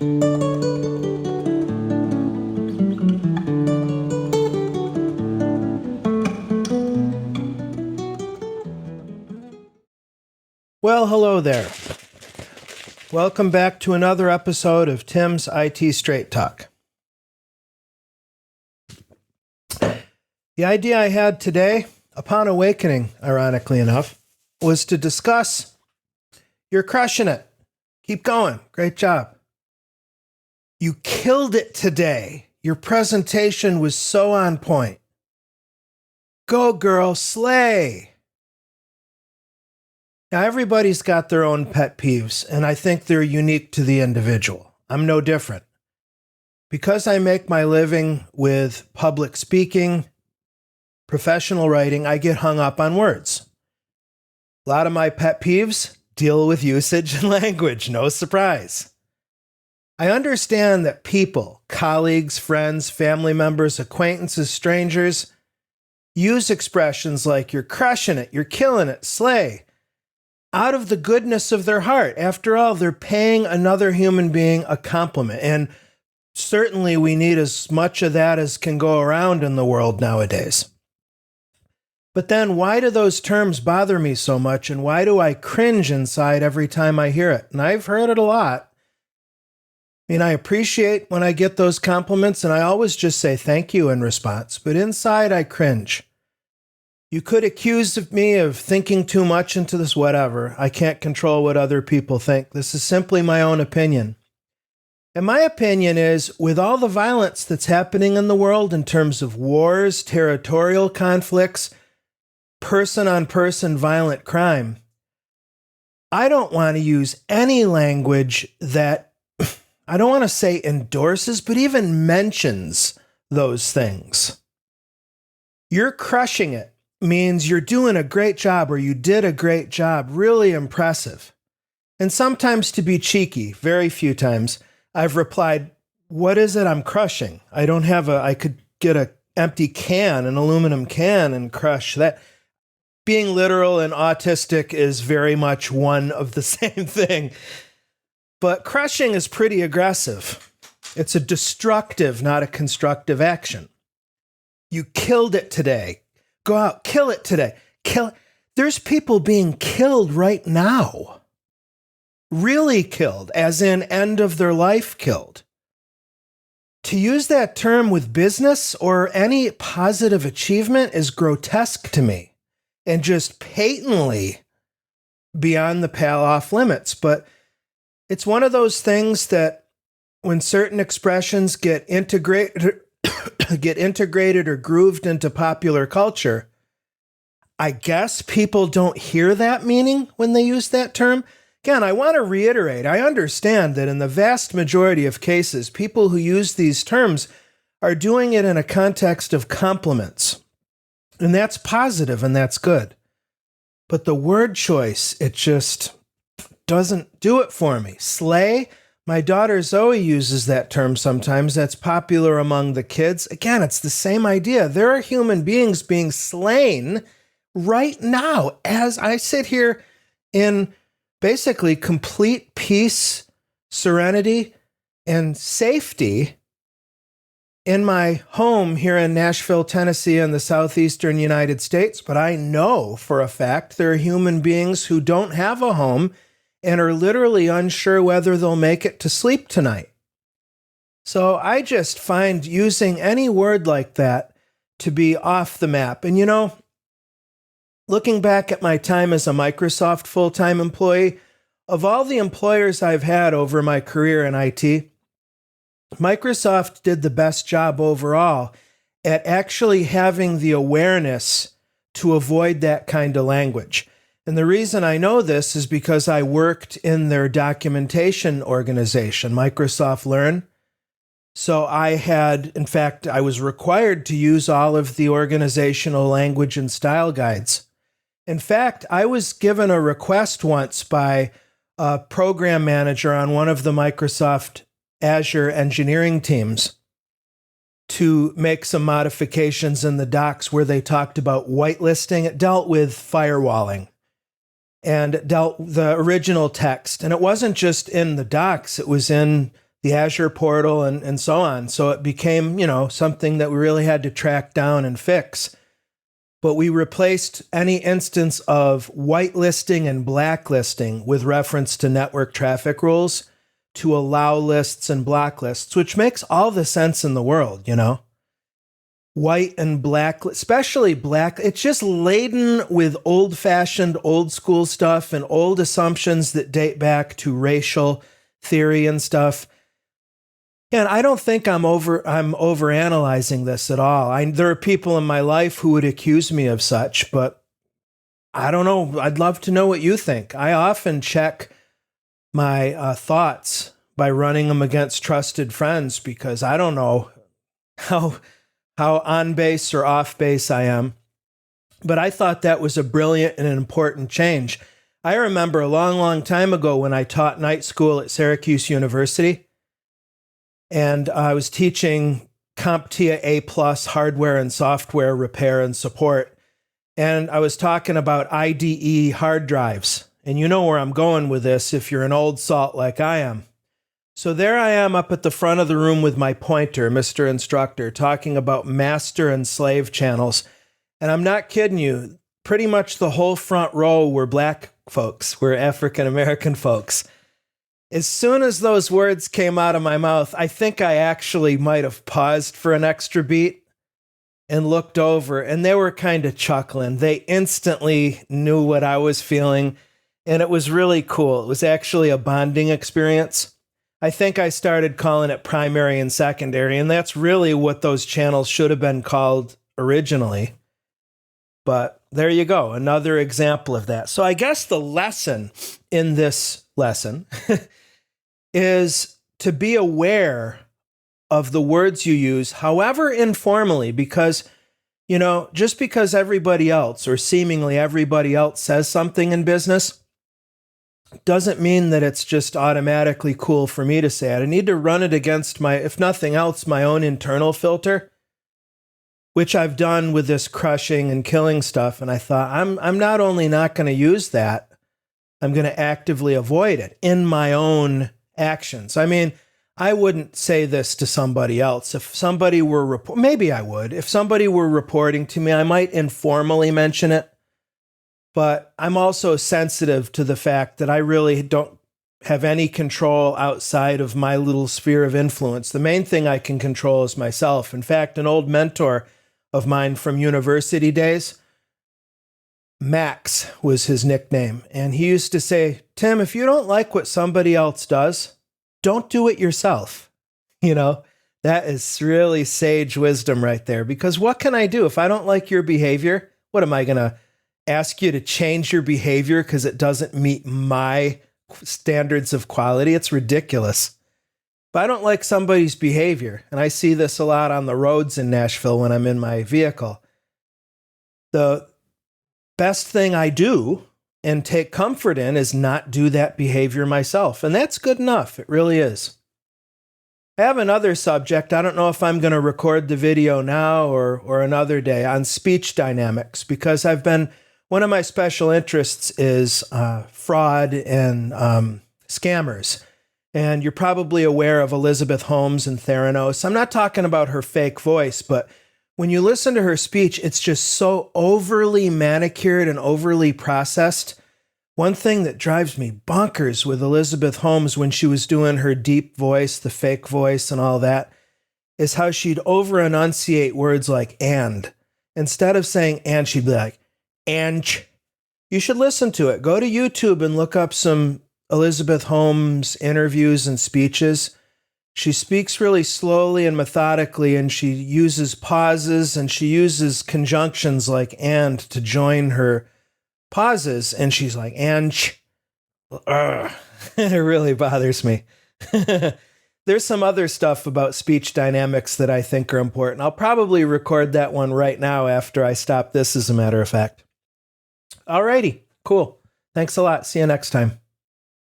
Well, hello there. Welcome back to another episode of Tim's IT Straight Talk. The idea I had today, upon awakening, ironically enough, was to discuss you're crushing it. Keep going. Great job. You killed it today. Your presentation was so on point. Go, girl, slay. Now, everybody's got their own pet peeves, and I think they're unique to the individual. I'm no different. Because I make my living with public speaking, professional writing, I get hung up on words. A lot of my pet peeves deal with usage and language, no surprise. I understand that people, colleagues, friends, family members, acquaintances, strangers, use expressions like you're crushing it, you're killing it, slay, out of the goodness of their heart. After all, they're paying another human being a compliment. And certainly we need as much of that as can go around in the world nowadays. But then why do those terms bother me so much? And why do I cringe inside every time I hear it? And I've heard it a lot. I mean, I appreciate when I get those compliments, and I always just say thank you in response. But inside, I cringe. You could accuse me of thinking too much into this, whatever. I can't control what other people think. This is simply my own opinion. And my opinion is, with all the violence that's happening in the world in terms of wars, territorial conflicts, person-on-person violent crime, I don't want to use any language that, I don't want to say endorses, but even mentions those things. You're crushing it means you're doing a great job, or you did a great job, really impressive. And sometimes, to be cheeky, very few times, I've replied, what is it I'm crushing? I could get an empty can, an aluminum can, and crush that. Being literal and autistic is very much one of the same thing. But crushing is pretty aggressive. It's a destructive, not a constructive action. You killed it today. Go out, kill it today. Kill it. There's people being killed right now. Really killed, as in end of their life killed. To use that term with business or any positive achievement is grotesque to me and just patently beyond the pal-off limits. But it's one of those things that when certain expressions get integrated or grooved into popular culture, I guess people don't hear that meaning when they use that term. Again, I want to reiterate, I understand that in the vast majority of cases, people who use these terms are doing it in a context of compliments. And that's positive and that's good. But the word choice, it just doesn't do it for me. Slay. My daughter Zoe uses that term sometimes. That's popular among the kids. Again, it's the same idea. There are human beings being slain right now as I sit here in basically complete peace, serenity, and safety in my home here in Nashville, Tennessee, in the southeastern United States. But I know for a fact there are human beings who don't have a home and are literally unsure whether they'll make it to sleep tonight. So I just find using any word like that to be off the map. And you know, looking back at my time as a Microsoft full-time employee, of all the employers I've had over my career in IT, Microsoft did the best job overall at actually having the awareness to avoid that kind of language. And the reason I know this is because I worked in their documentation organization, Microsoft Learn. So I was required to use all of the organizational language and style guides. In fact, I was given a request once by a program manager on one of the Microsoft Azure engineering teams to make some modifications in the docs where they talked about whitelisting. It dealt with firewalling and dealt the original text. And it wasn't just in the docs, it was in the Azure portal and so on. So it became, something that we really had to track down and fix. But we replaced any instance of whitelisting and blacklisting with reference to network traffic rules to allow lists and block lists, which makes all the sense in the world, White and black, especially black, it's just laden with old-fashioned, old-school stuff and old assumptions that date back to racial theory and stuff. And I don't think I'm overanalyzing this at all. There are people in my life who would accuse me of such, but I don't know. I'd love to know what you think. I often check my thoughts by running them against trusted friends because I don't know how on base or off base I am. But I thought that was a brilliant and an important change. I remember a long, long time ago when I taught night school at Syracuse University, and I was teaching CompTIA A+ hardware and software repair and support. And I was talking about IDE hard drives. And you know where I'm going with this if you're an old salt like I am. So there I am up at the front of the room with my pointer, Mr. Instructor, talking about master and slave channels. And I'm not kidding you. Pretty much the whole front row were black folks, were African American folks. As soon as those words came out of my mouth, I think I actually might have paused for an extra beat and looked over, and they were kind of chuckling. They instantly knew what I was feeling, and it was really cool. It was actually a bonding experience. I think I started calling it primary and secondary, and that's really what those channels should have been called originally. But there you go, another example of that. So I guess the lesson in this lesson is to be aware of the words you use, however informally, because, just because everybody else or seemingly everybody else says something in business doesn't mean that it's just automatically cool for me to say it. I need to run it against if nothing else, my own internal filter, which I've done with this crushing and killing stuff. And I thought, I'm not only not going to use that, I'm going to actively avoid it in my own actions. I mean, I wouldn't say this to somebody else. If somebody were, maybe I would. If somebody were reporting to me, I might informally mention it. But I'm also sensitive to the fact that I really don't have any control outside of my little sphere of influence. The main thing I can control is myself. In fact, an old mentor of mine from university days, Max was his nickname. And he used to say, Tim, if you don't like what somebody else does, don't do it yourself. That is really sage wisdom right there. Because what can I do? If I don't like your behavior, what am I going to ask you to change your behavior because it doesn't meet my standards of quality? It's ridiculous. If I don't like somebody's behavior, and I see this a lot on the roads in Nashville when I'm in my vehicle, the best thing I do and take comfort in is not do that behavior myself. And that's good enough. It really is. I have another subject. I don't know if I'm going to record the video now or another day on speech dynamics, because one of my special interests is fraud and scammers. And you're probably aware of Elizabeth Holmes and Theranos. I'm not talking about her fake voice, but when you listen to her speech, it's just so overly manicured and overly processed. One thing that drives me bonkers with Elizabeth Holmes when she was doing her deep voice, the fake voice and all that, is how she'd over-enunciate words like and. Instead of saying and, she'd be like, and. You should listen to it. Go to YouTube and look up some Elizabeth Holmes interviews and speeches. She speaks really slowly and methodically, and she uses pauses, and she uses conjunctions like and to join her pauses, and she's like, and. It really bothers me. There's some other stuff about speech dynamics that I think are important. I'll probably record that one right now after I stop this, as a matter of fact. Alrighty, cool. Thanks a lot. See you next time.